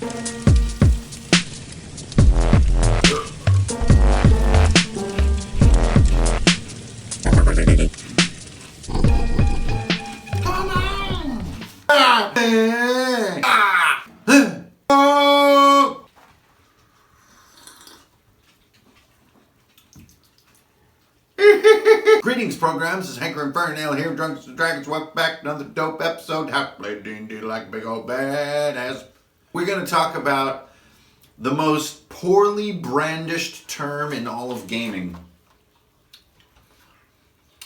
Greetings, programs. This is Anger-induced here, Dungeons and Dragons. Welcome back to another dope episode. How to play D&D like a big old badass. We're going to talk about the most poorly brandished term in all of gaming.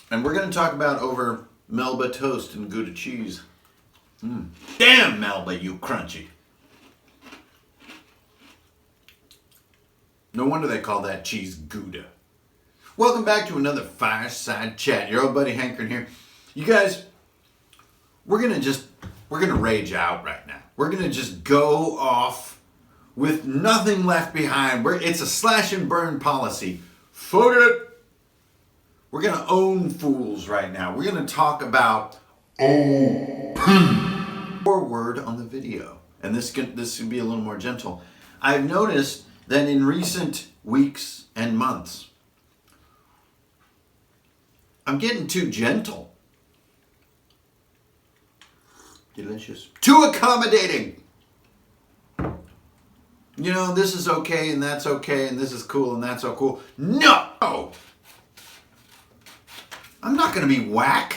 And we're going to talk about over Melba toast and Gouda cheese. Damn, Melba, you crunchy. No wonder they call that cheese Gouda. Welcome back to another Fireside Chat. Your old buddy Hankrin here. You guys, we're gonna rage out right now. We're gonna just go off with nothing left behind. It's a slash and burn policy. Fuck it. We're gonna own fools right now. We're gonna talk about OP. Forward on the video, and this could be a little more gentle. I've noticed that in recent weeks and months, I'm getting too gentle. Delicious. Too accommodating. You know, this is okay and that's okay and this is cool and that's so cool. No! I'm not going to be whack.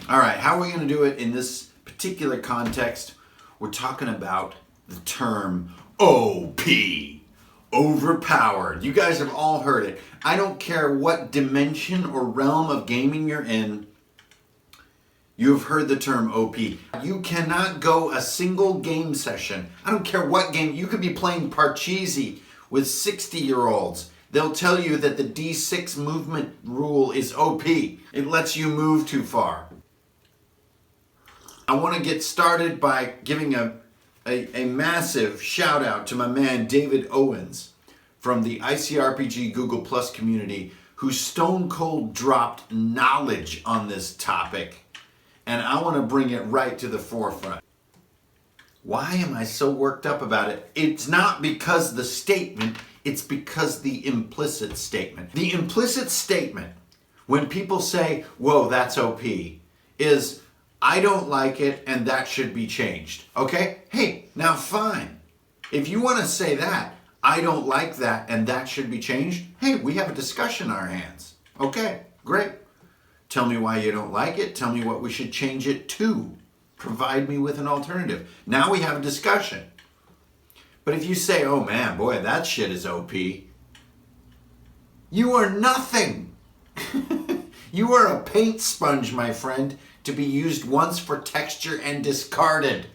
All right, how are we going to do it in this particular context? We're talking about the term OP. Overpowered. You guys have all heard it. I don't care what dimension or realm of gaming you're in, you have heard the term OP. You cannot go a single game session. I don't care what game. You could be playing Parcheesi with 60-year-olds. They'll tell you that the D6 movement rule is OP. It lets you move too far. I want to get started by giving a massive shout out to my man David Owens from the ICRPG Google Plus community, who stone cold dropped knowledge on this topic, and I want to bring it right to the forefront. Why am I so worked up about it? It's not because the statement, it's because the implicit statement. The implicit statement, when people say, whoa, that's OP, is I don't like it and that should be changed. Okay? Hey, now fine. If you want to say that, I don't like that and that should be changed, hey, we have a discussion on our hands. Okay, great. Tell me why you don't like it. Tell me what we should change it to. Provide me with an alternative. Now we have a discussion. But if you say, oh man, boy, that shit is OP, you are nothing. You are a paint sponge, my friend, to be used once for texture and discarded.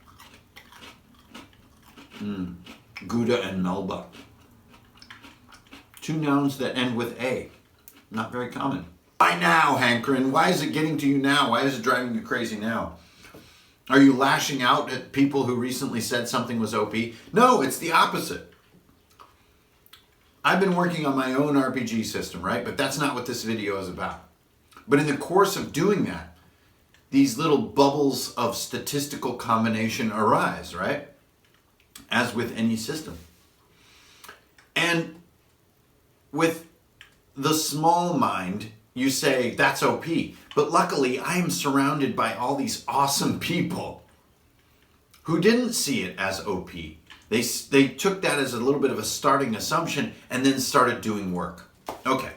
Gouda and Melba. Two nouns that end with A. Not very common. Why now, Hankrin? Why is it getting to you now? Why is it driving you crazy now? Are you lashing out at people who recently said something was OP? No, it's the opposite. I've been working on my own RPG system, right? But that's not what this video is about. But in the course of doing that, these little bubbles of statistical combination arise, right? As with any system. And with the small mind, you say, that's OP. But luckily, I am surrounded by all these awesome people who didn't see it as OP. They took that as a little bit of a starting assumption and then started doing work. Okay.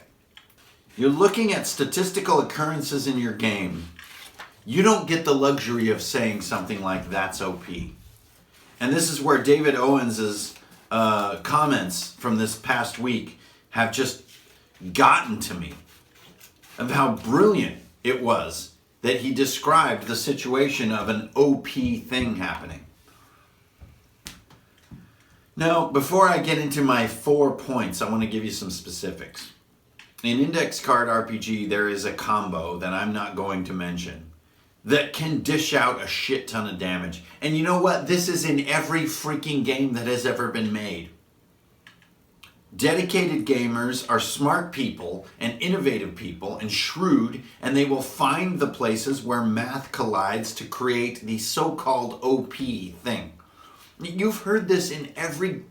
You're looking at statistical occurrences in your game. You don't get the luxury of saying something like, that's OP. And this is where David Owens's comments from this past week have just gotten to me, of how brilliant it was that he described the situation of an OP thing happening. Now, before I get into my 4 points, I want to give you some specifics. In Index Card RPG, there is a combo that I'm not going to mention that can dish out a shit ton of damage. And you know what? This is in every freaking game that has ever been made. Dedicated gamers are smart people and innovative people and shrewd, and they will find the places where math collides to create the so-called OP thing. You've heard this in every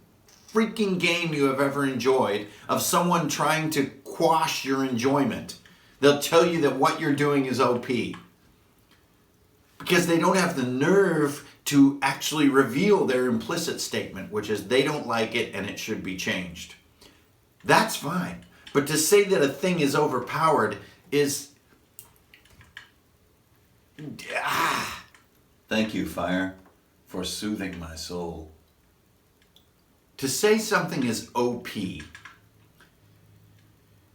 freaking game you have ever enjoyed of someone trying to quash your enjoyment. They'll tell you that what you're doing is OP. Because they don't have the nerve to actually reveal their implicit statement, which is they don't like it and it should be changed. That's fine. But to say that a thing is overpowered is... Thank you, fire, for soothing my soul. To say something is OP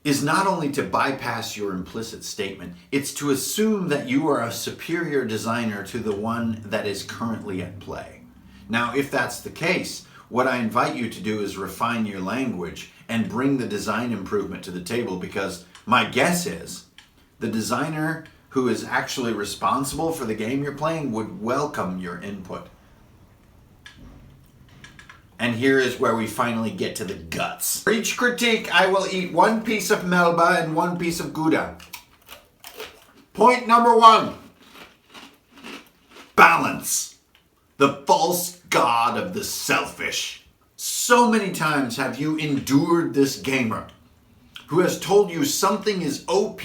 is not only to bypass your implicit statement, it's to assume that you are a superior designer to the one that is currently at play. Now, if that's the case, what I invite you to do is refine your language and bring the design improvement to the table, because my guess is the designer who is actually responsible for the game you're playing would welcome your input. And here is where we finally get to the guts. For each critique, I will eat 1 piece of Melba and 1 piece of Gouda. Point number 1. Balance. The false god of the selfish. So many times have you endured this gamer who has told you something is OP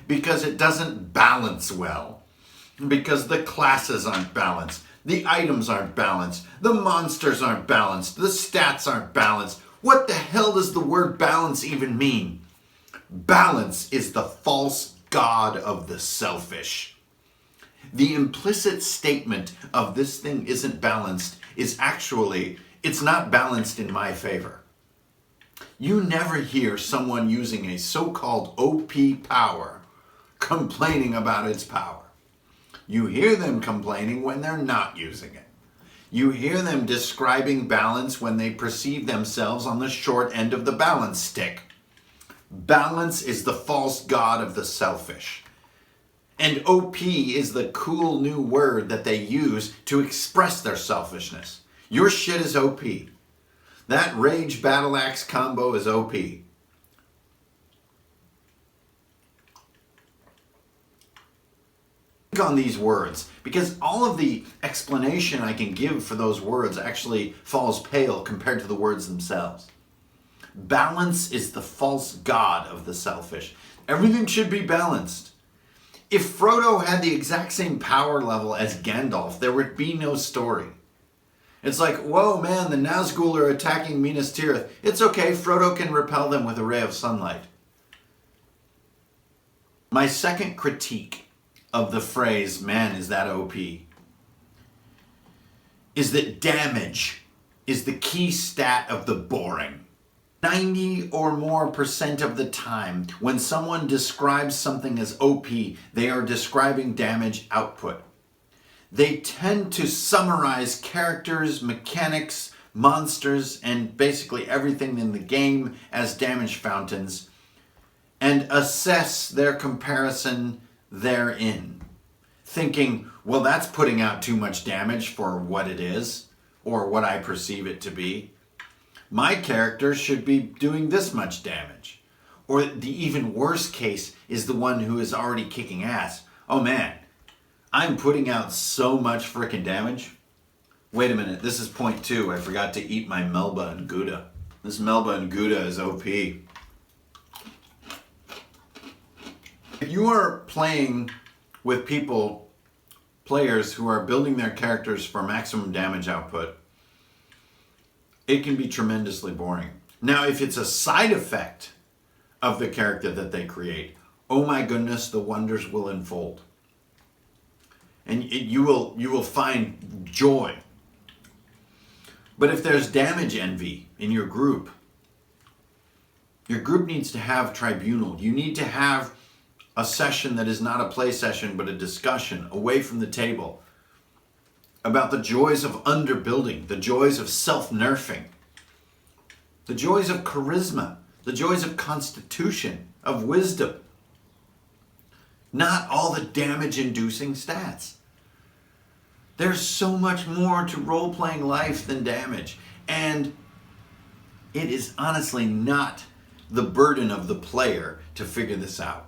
because it doesn't balance well. Because the classes aren't balanced. The items aren't balanced. The monsters aren't balanced. The stats aren't balanced. What the hell does the word balance even mean? Balance is the false god of the selfish. The implicit statement of this thing isn't balanced is actually, it's not balanced in my favor. You never hear someone using a so-called OP power complaining about its power. You hear them complaining when they're not using it. You hear them describing balance when they perceive themselves on the short end of the balance stick. Balance is the false god of the selfish. And OP is the cool new word that they use to express their selfishness. Your shit is OP. That Rage Battle Axe combo is OP. On these words, because all of the explanation I can give for those words actually falls pale compared to the words themselves. Balance is the false god of the selfish. Everything should be balanced. If Frodo had the exact same power level as Gandalf, there would be no story. It's like, whoa man, the Nazgul are attacking Minas Tirith. It's okay, Frodo can repel them with a ray of sunlight. My second critique of the phrase, man, is that OP, is that damage is the key stat of the boring. 90 or more % of the time, when someone describes something as OP, they are describing damage output. They tend to summarize characters, mechanics, monsters, and basically everything in the game as damage fountains, and assess their comparison therein, thinking, well, that's putting out too much damage for what it is, or what I perceive it to be. My character should be doing this much damage. Or the even worse case is the one who is already kicking ass. Oh man, I'm putting out so much frickin' damage. Wait a minute, this is point 2. I forgot to eat my Melba and Gouda. This Melba and Gouda is OP. If you are playing with players who are building their characters for maximum damage output, it can be tremendously boring. Now, if it's a side effect of the character that they create, oh my goodness, the wonders will unfold. And you will find joy. But if there's damage envy in your group needs to have tribunal. You need to have a session that is not a play session, but a discussion away from the table about the joys of underbuilding, the joys of self-nerfing, the joys of charisma, the joys of constitution, of wisdom. Not all the damage-inducing stats. There's so much more to role-playing life than damage. And it is honestly not the burden of the player to figure this out.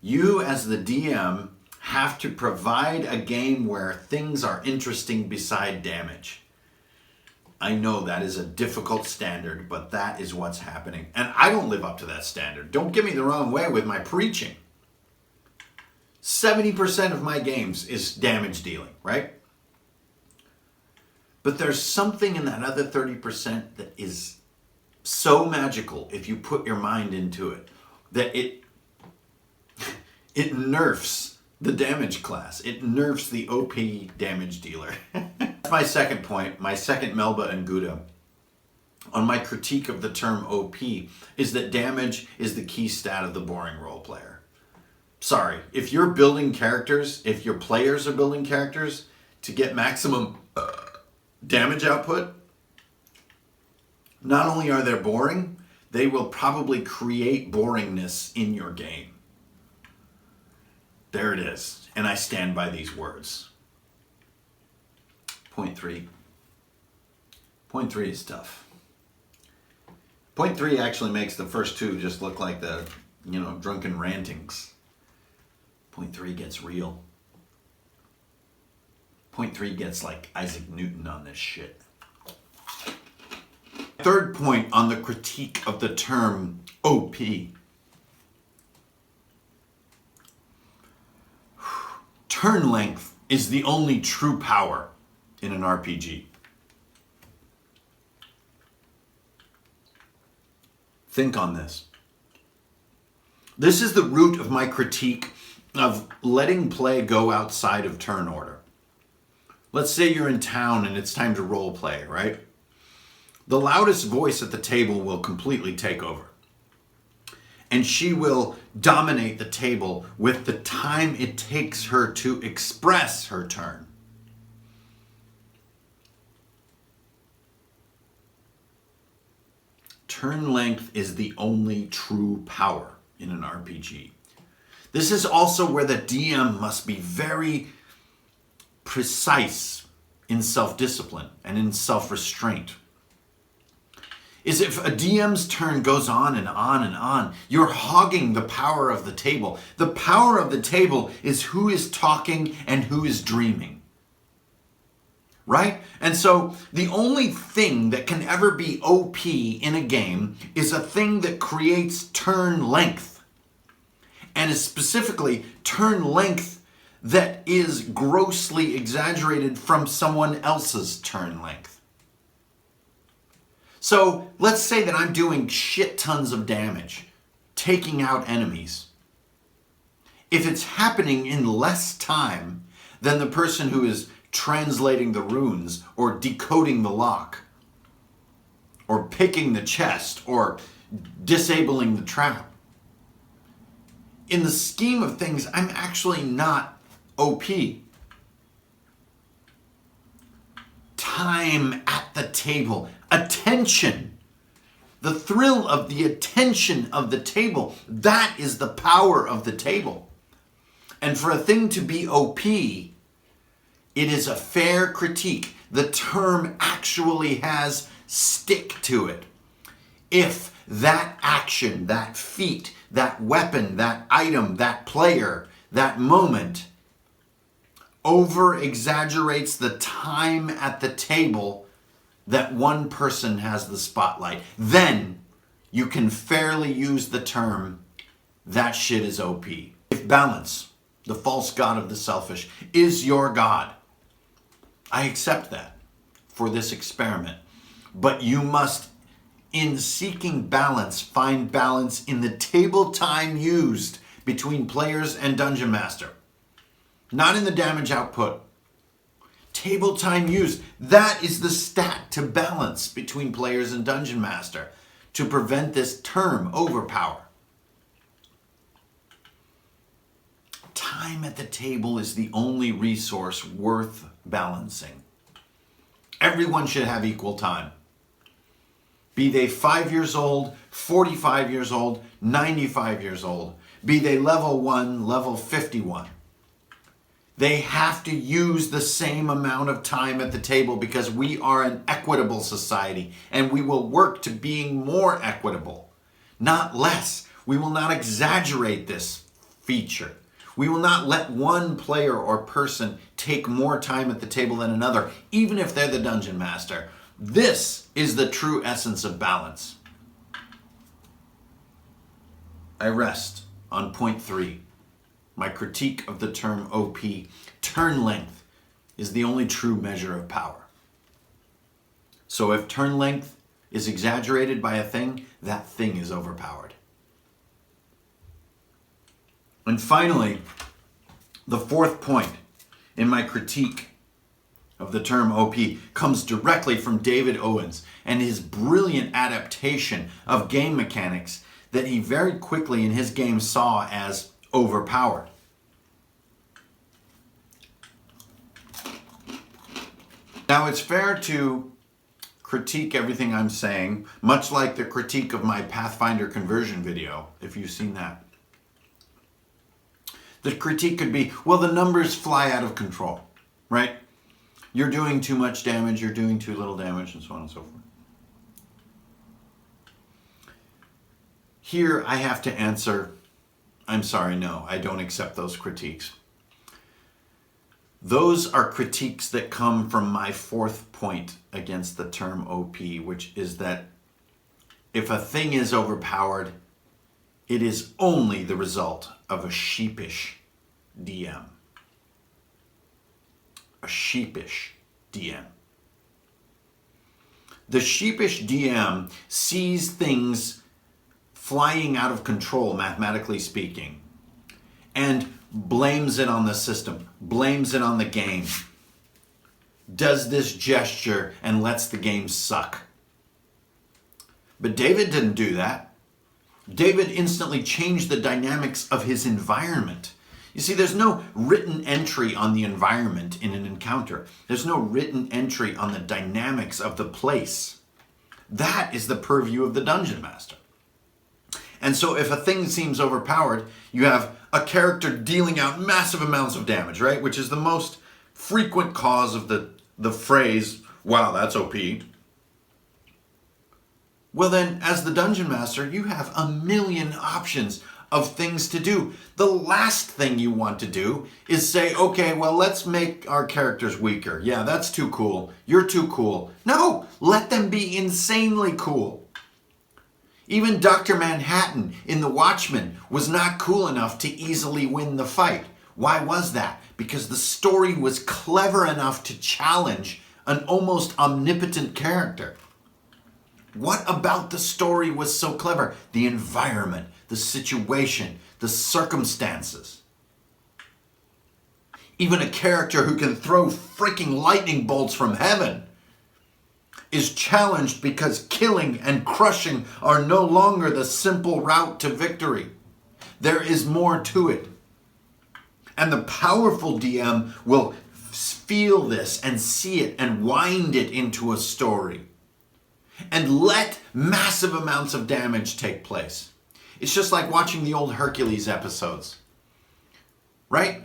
You as the DM have to provide a game where things are interesting beside damage. I know that is a difficult standard, but that is what's happening. And I don't live up to that standard. Don't get me the wrong way with my preaching. 70% of my games is damage dealing, right? But there's something in that other 30% that is so magical if you put your mind into it, that it nerfs the damage class. It nerfs the OP damage dealer. That's my second point, my second Melba and Gouda on my critique of the term OP is that damage is the key stat of the boring role player. Sorry, if you're building characters, if your players are building characters to get maximum damage output, not only are they boring, they will probably create boringness in your game. There it is. And I stand by these words. Point 3. Point 3 is tough. Point 3 actually makes the first two just look like the, drunken rantings. Point 3 gets real. Point 3 gets like Isaac Newton on this shit. Third point on the critique of the term OP. Turn length is the only true power in an RPG. Think on this. This is the root of my critique of letting play go outside of turn order. Let's say you're in town and it's time to role play, right? The loudest voice at the table will completely take over. And she will dominate the table with the time it takes her to express her turn. Turn length is the only true power in an RPG. This is also where the DM must be very precise in self-discipline and in self-restraint. Is if a DM's turn goes on and on and on, you're hogging the power of the table. The power of the table is who is talking and who is dreaming. Right? And so the only thing that can ever be OP in a game is a thing that creates turn length. And is specifically turn length that is grossly exaggerated from someone else's turn length. So let's say that I'm doing shit tons of damage, taking out enemies. If it's happening in less time than the person who is translating the runes or decoding the lock or picking the chest or disabling the trap, in the scheme of things, I'm actually not OP. Time at the table. Attention. The thrill of the attention of the table. That is the power of the table. And for a thing to be OP, it is a fair critique. The term actually has stick to it. If that action, that feat, that weapon, that item, that player, that moment over-exaggerates the time at the table that one person has the spotlight, then you can fairly use the term, that shit is OP. If balance, the false god of the selfish, is your god, I accept that for this experiment. But you must, in seeking balance, find balance in the table time used between players and dungeon master. Not in the damage output. Table time used. That is the stat to balance between players and dungeon master to prevent this term overpower. Time at the table is the only resource worth balancing. Everyone should have equal time. Be they 5 years old, 45 years old, 95 years old. Be they level 1, level 51. They have to use the same amount of time at the table because we are an equitable society and we will work to being more equitable, not less. We will not exaggerate this feature. We will not let one player or person take more time at the table than another, even if they're the dungeon master. This is the true essence of balance. I rest on point 3. My critique of the term OP. Turn length is the only true measure of power. So if turn length is exaggerated by a thing, that thing is overpowered. And finally, the fourth point in my critique of the term OP comes directly from David Owens and his brilliant adaptation of game mechanics that he very quickly in his game saw as overpowered. Now, it's fair to critique everything I'm saying, much like the critique of my Pathfinder conversion video, if you've seen that. The critique could be, well, the numbers fly out of control, right? You're doing too much damage, you're doing too little damage, and so on and so forth. Here I have to answer, I'm sorry, no, I don't accept those critiques. Those are critiques that come from my fourth point against the term OP, which is that if a thing is overpowered, it is only the result of a sheepish DM. A sheepish DM. The sheepish DM sees things flying out of control, mathematically speaking, and blames it on the system, blames it on the game, does this gesture and lets the game suck. But David didn't do that. David instantly changed the dynamics of his environment. You see, there's no written entry on the environment in an encounter. There's no written entry on the dynamics of the place. That is the purview of the dungeon master. And so if a thing seems overpowered, you have a character dealing out massive amounts of damage, right? Which is the most frequent cause of the phrase, wow, that's OP. Well then, as the dungeon master, you have a million options of things to do. The last thing you want to do is say, okay, well, let's make our characters weaker. Yeah, that's too cool. You're too cool. No, let them be insanely cool. Even Dr. Manhattan in The Watchmen was not cool enough to easily win the fight. Why was that? Because the story was clever enough to challenge an almost omnipotent character. What about the story was so clever? The environment, the situation, the circumstances. Even a character who can throw freaking lightning bolts from heaven is challenged because killing and crushing are no longer the simple route to victory. There is more to it. And the powerful DM will feel this and see it and wind it into a story and let massive amounts of damage take place. It's just like watching the old Hercules episodes, right?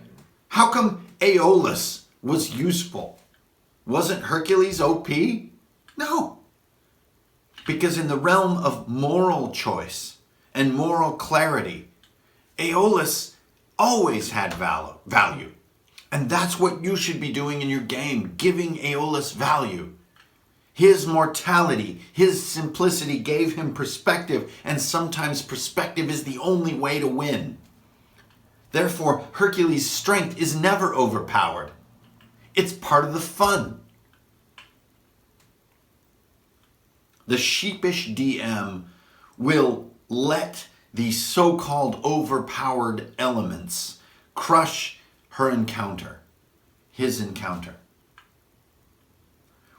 How come Aeolus was useful? Wasn't Hercules OP? No. Because in the realm of moral choice and moral clarity, Aeolus always had value. And that's what you should be doing in your game, giving Aeolus value. His mortality, his simplicity gave him perspective, and sometimes perspective is the only way to win. Therefore, Hercules' strength is never overpowered. It's part of the fun. The sheepish DM will let the so-called overpowered elements crush her encounter, his encounter,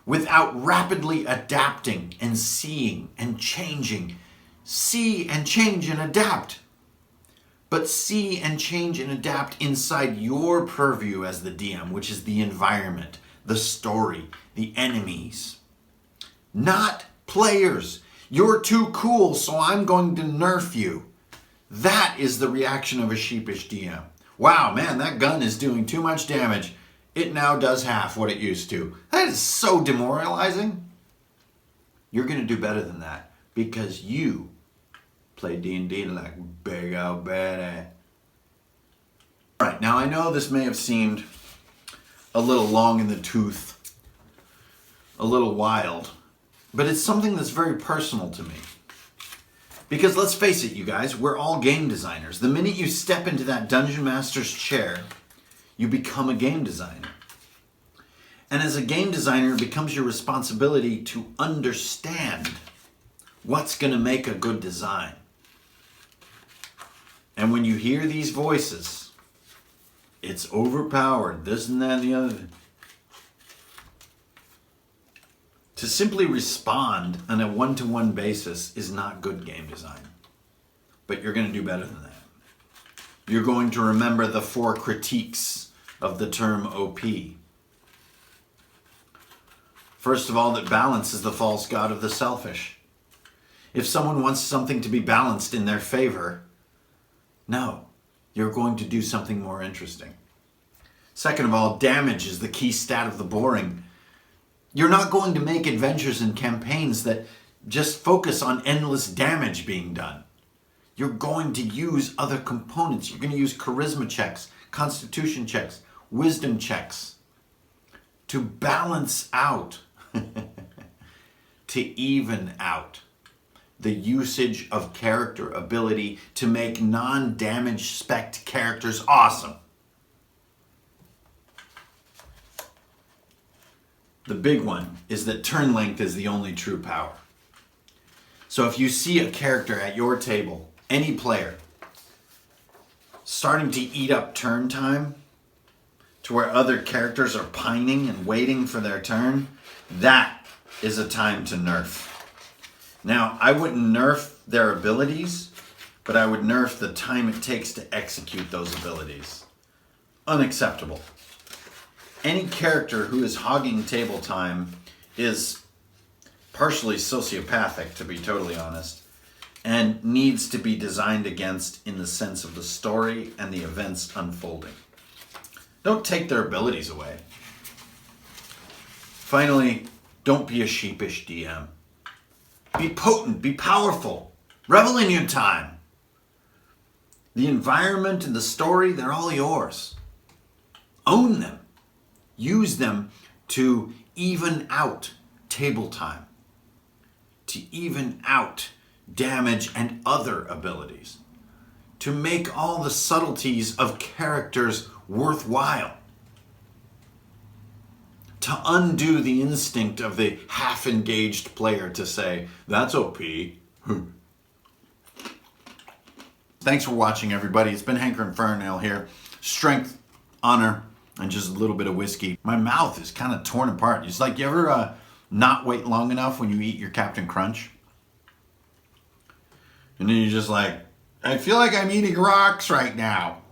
without rapidly adapting and seeing and changing. See and change and adapt. But see and change and adapt inside your purview as the DM, which is the environment, the story, the enemies. Not players. You're too cool, so I'm going to nerf you. That is the reaction of a sheepish DM. Wow, man, that gun is doing too much damage. It now does half what it used to. That is so demoralizing. You're going to do better than that because you play D&D like big old badass. All right, now I know this may have seemed a little long in the tooth, a little wild, but it's something that's very personal to me. Because let's face it, you guys, we're all game designers. The minute you step into that dungeon master's chair, you become a game designer. And as a game designer, it becomes your responsibility to understand what's going to make a good design. And when you hear these voices, it's overpowered, this and that and the other. To simply respond on a one-to-one basis is not good game design. But you're going to do better than that. You're going to remember the 4 critiques of the term OP. First of all, that balance is the false god of the selfish. If someone wants something to be balanced in their favor, no, you're going to do something more interesting. Second of all, damage is the key stat of the boring. You're not going to make adventures and campaigns that just focus on endless damage being done. You're going to use other components. You're going to use charisma checks, constitution checks, wisdom checks to balance out, to even out the usage of character ability to make non-damage spect characters awesome. The big one is that turn length is the only true power. So if you see a character at your table, any player, starting to eat up turn time to where other characters are pining and waiting for their turn, that is a time to nerf. Now, I wouldn't nerf their abilities, but I would nerf the time it takes to execute those abilities. Unacceptable. Any character who is hogging table time is partially sociopathic, to be totally honest, and needs to be designed against in the sense of the story and the events unfolding. Don't take their abilities away. Finally, don't be a sheepish DM. Be potent, be powerful, revel in your time. The environment and the story, they're all yours. Own them. Use them to even out table time, to even out damage and other abilities, to make all the subtleties of characters worthwhile, to undo the instinct of the half-engaged player to say, that's OP. Thanks for watching, everybody. It's been Hanker and Farnell here. Strength, honor, and just a little bit of whiskey. My mouth is kind of torn apart. It's like, you ever not wait long enough when you eat your Captain Crunch? And then you're just like, I feel like I'm eating rocks right now.